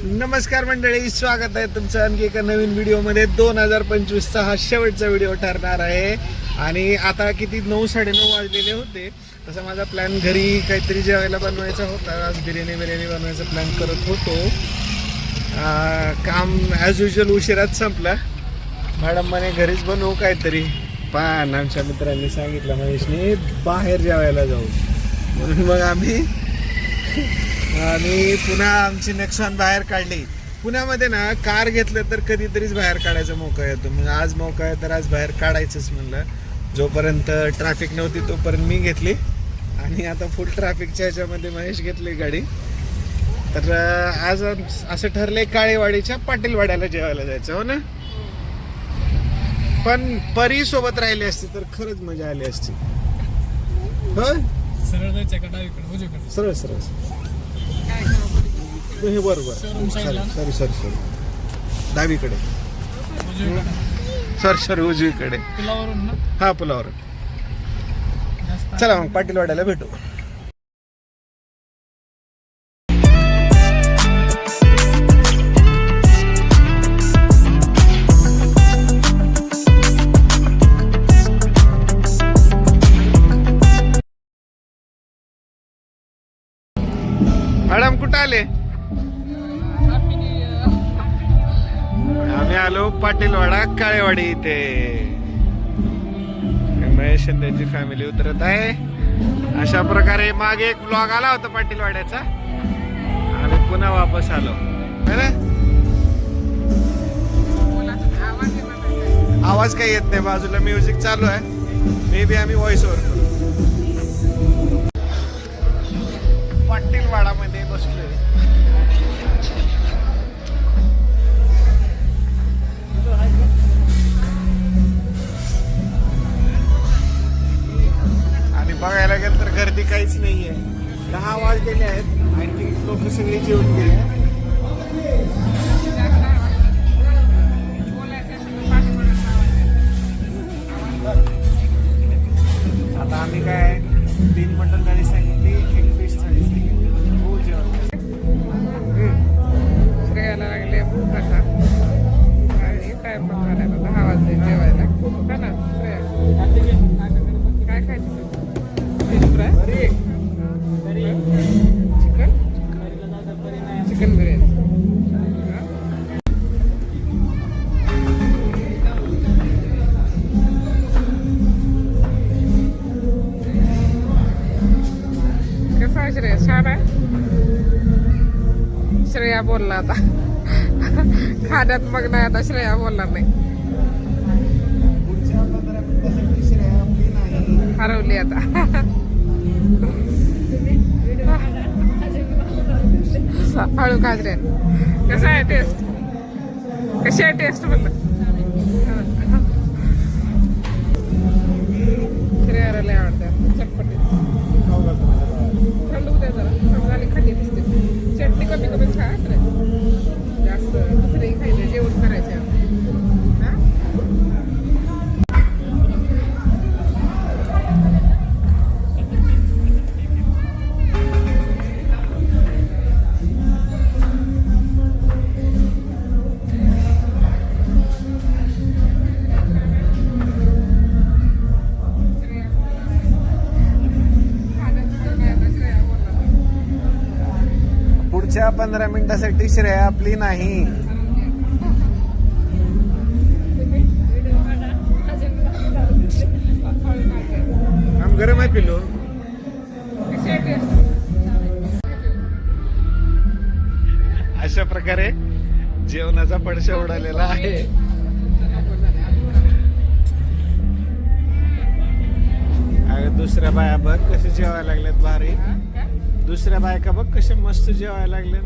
नमस्कार मंडळी, स्वागत आहे तुमचं आणखी एका नवीन व्हिडिओमध्ये। 2025चा हा शेवटचा व्हिडिओ ठरणार आहे आणि आता किती 9-9:30 वाजलेले होते। तसा माझा प्लॅन घरी काहीतरी जेवायला बनवायचा होता। आज बिर्याणी बनवायचा प्लॅन करत होतो। काम ॲज युजल उशिराच संपला। मॅडम म्हणे घरीच बनवू काहीतरी, पण आमच्या मित्रांनी सांगितलं महेशने बाहेर जेवायला जाऊ, म्हणून मग आम्ही पुन्हा आमची नेक्सॉन बाहेर काढली। पुण्यामध्ये ना कार घेतलं तर कधीतरीच बाहेर काढायचा मौका येतो, मग आज मौका आहे तर आज बाहेर काढायचंच म्हणलं। जोपर्यंत ट्रॅफिक नव्हती तोपर्यंत मी घेतली आणि आता फुल ट्रॅफिकच्या ह्याच्यामध्ये महेश घेतली गाडी। तर आज असं ठरलंय काळेवाडीच्या पाटीलवाड्याला जेवायला जायचं, हो ना। पण परी सोबत राहिली असती तर खरंच मजा आली असती। हो, सरळ जायचं का डावीकडे उजवीकडे? सरळ सरळ हे बरोबर, सॉरी डावीकडे, सॉरी उजवीकडे, पुलावरून ना? हा पुलावरून। चला मग पाटीलवाड्याला भेटू। मॅडम कुठं आले? आम्ही आलो पाटीलवाडा काळेवाडी इथे। महेश आणि त्याची फॅमिली उतरत आहे। अशा प्रकारे मागे एक ब्लॉग आला होता पाटीलवाड्याचा, आम्ही पुन्हा वापस आलो। आवाज काही येत नाही, बाजूला म्युझिक चालू आहे, मे बी आम्ही व्हॉइस ओव्हर करू। पाटीलवाडा मध्ये बसलोय। आणि बघायला गेलं तर गर्दी काहीच नाहीये। 10 वाजलेले आहेत आणि लोक सगळे जेवून गेले। आता आम्ही काय 3 मटण थाळी सांगितली, 1 फिश थाळी सांगितली। हो जेवण श्रेयाला लागले भूक आता आणि काय पण करायला 10 वाजले जेवायला, का ना श्रेया? काय खायचं? Fish fry, chicken biryani. कसं आहे श्रेया? छान आहे। श्रेया बोलला आता खाण्यात मग नाही, आता श्रेया बोलणार नाही, हरवली आता। हळू काजरे, कसं आहे टेस्ट? कशी आहे टेस्ट म्हणलं? श्रेयाला लय आवडते चटपटी। थंड होते जरा, थंड झाली खाली दिसते। चटणी कमी खा, जास्त दुसरे खायचे, जेवण करायचे। पुढच्या 15 मिनिटासाठी श्रेया आपली नाही। हम गरम आहे पिलो। अशा प्रकारे जेवणाचा पडशा उडालेला आहे। दुसऱ्या बाया बघ कसे जेवायला लागल्यात, भारी। दुसऱ्या बायका बघ कसे मस्त जेवायला लागल्यात।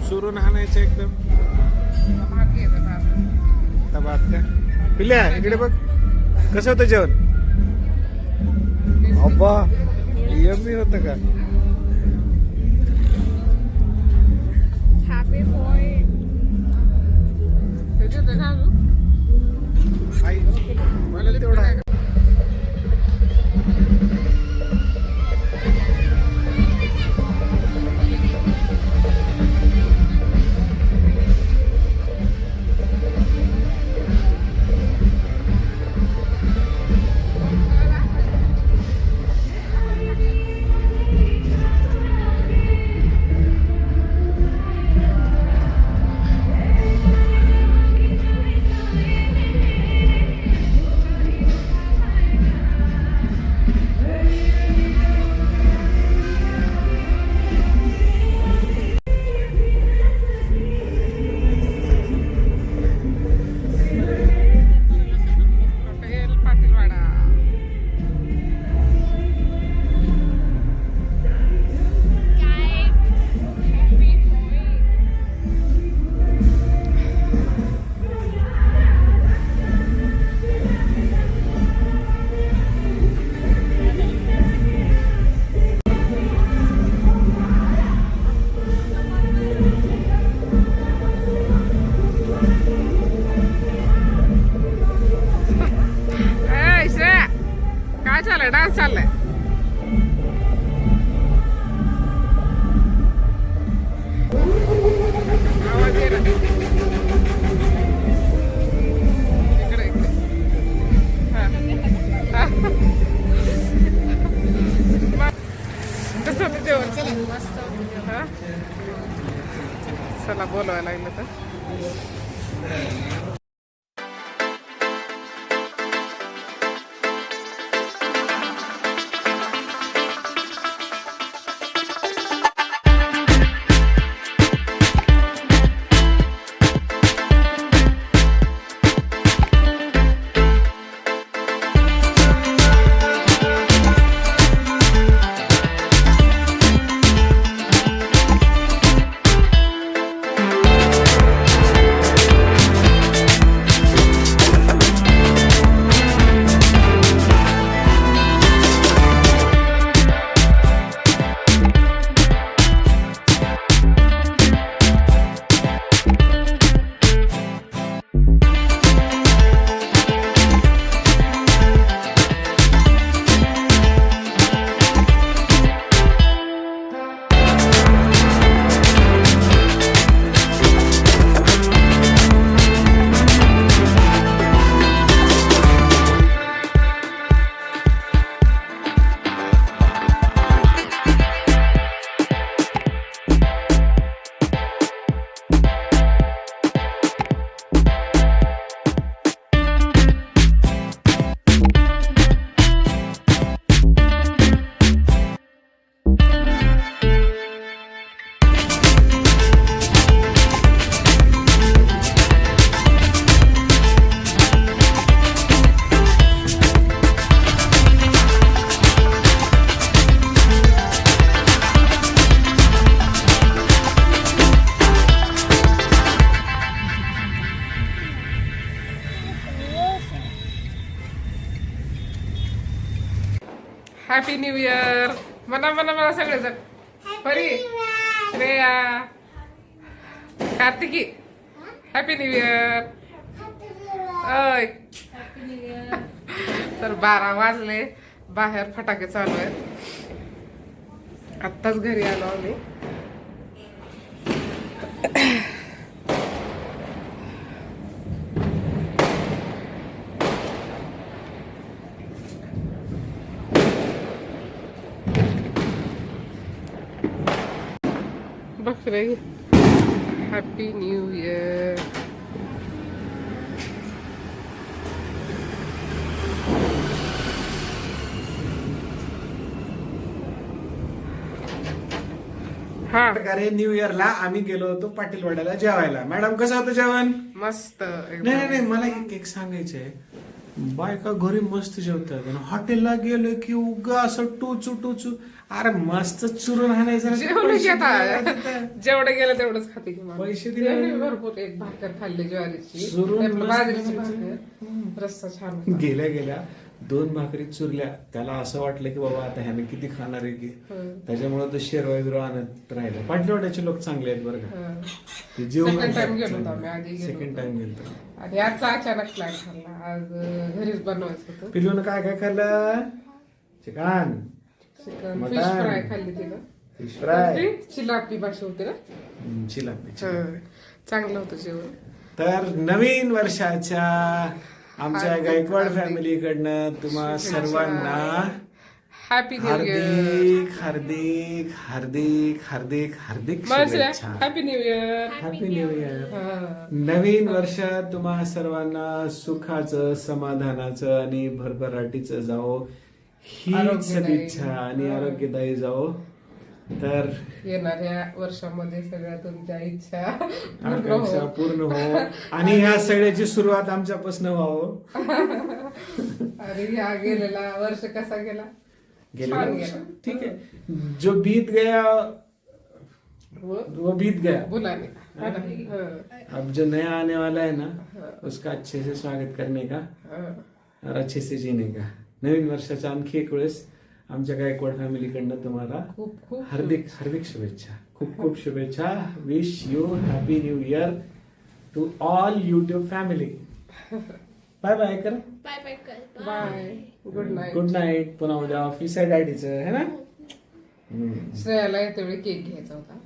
सुरून हाणायचं एकदम। भात का पिल्या? इकडे बघ कसं होतं जेवण। अब्बा यम्मी होतं का? मला तेवढा आहे। चला बोलवायला लागलं तर हॅपी न्यू इयर मला सगळेजण परी Shreya Kartiki happy new year अय तर 12 वाजले बाहेर फटाके चालू आहेत आत्ताच घरी आलो आम्ही बघ रे हॅपी न्यू इयर हा प्रकारे न्यू इयरला आम्ही गेलो होतो पाटीलवाड्याला जेवायला. मॅडम कसं होतं जेवण? मस्त नाही मला एक सांगायचंय, बायका घरी मस्त जेवतात आणि हॉटेलला गेलो की उगा असं टोचू अरे मस्त चुरून आणायचं. जेवढं जेवढं गेलं तेवढंच खाते की पैसे दिले भरपूर एक भाकर खाल्ली ज्वारीची चुरून बाजरीची भाकर रस्सा छान होता. गेल्या 2 भाकरी चुरल्या. त्याला असं वाटलं की बाबा आता ह्याने किती खाणार आहे की, त्याच्यामुळे तो शेरवा बिरवा आणत राहिला. पाटीलवाड्याचे लोक चांगले आहेत बरं का. ते सेकंड टाइम गेलो होतो आम्ही आधी सेकंड टाइम गेलो. आणि आजचा अचानक प्लॅन ठरला आज घरीच बनवायचं होतं. पिलून काय खाल्लं? चिकन चिकन फिश फ्राय खाल्ली तिनं. फिश फ्राय चिलापी भाषा होती ना चिलापी. चांगलं होतं जेवण. तर नवीन वर्षाच्या आमच्या गायकवाड फॅमिलीकडनं तुम्हा सर्वांना हॅपी न्यू इयर. हार्दिक शुभेच्छा. Happy new year. Happy new year. नवीन वर्ष तुम्हा सर्वांना सुखाचं समाधानाचं आणि भरभराटीचं जावो ही सदिच्छा आणि आरोग्यदायी जावो. तर येणाऱ्या वर्षामध्ये सगळ्या तुमच्या इच्छा आकांक्षा पूर्ण हो आणि ह्या सगळ्याची सुरुवात आमच्यापासून व्हावं. अरे ह्या गेलेला वर्ष कसा गेला? ठीक है, जो बीत गया वो बीत गया. बुलाने अब जो नया आने वाला है ना उसका अच्छे से स्वागत करने का और अच्छे से जीने का. नवीन वर्षाच्या आणखी एक वेळेस आमच्या गायकवाड फॅमिलीकडनं तुम्हाला खूप हार्दिक शुभेच्छा. खूप शुभेच्छा. Wish you happy new year to all YouTube family. Bye bye कर. बाय. Good night. पुन्हा उद्या ऑफिस आहे डॅडीचं है ना. श्रेयाला येतेवेळी केक घ्यायचा होता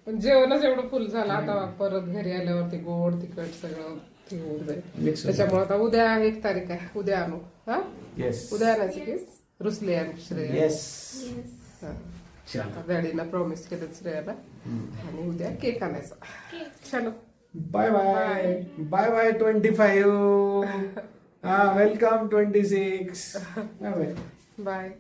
पण जेवणच एवढं फुल झालं. आता परत घरी आल्यावरती गोड तिखट सगळं होऊन जाईल. त्याच्यामुळे आता उद्या 1 तारीख आहे. उद्या आणू. हा येस उद्या आणायचं केस रुसले आणि श्रेया. येस. आता डॅडीला प्रॉमिस केलं श्रेयाला आणि उद्या केक आणायचा. चलो bye bye bye bye 25. Welcome 26. Bye bye. Bye.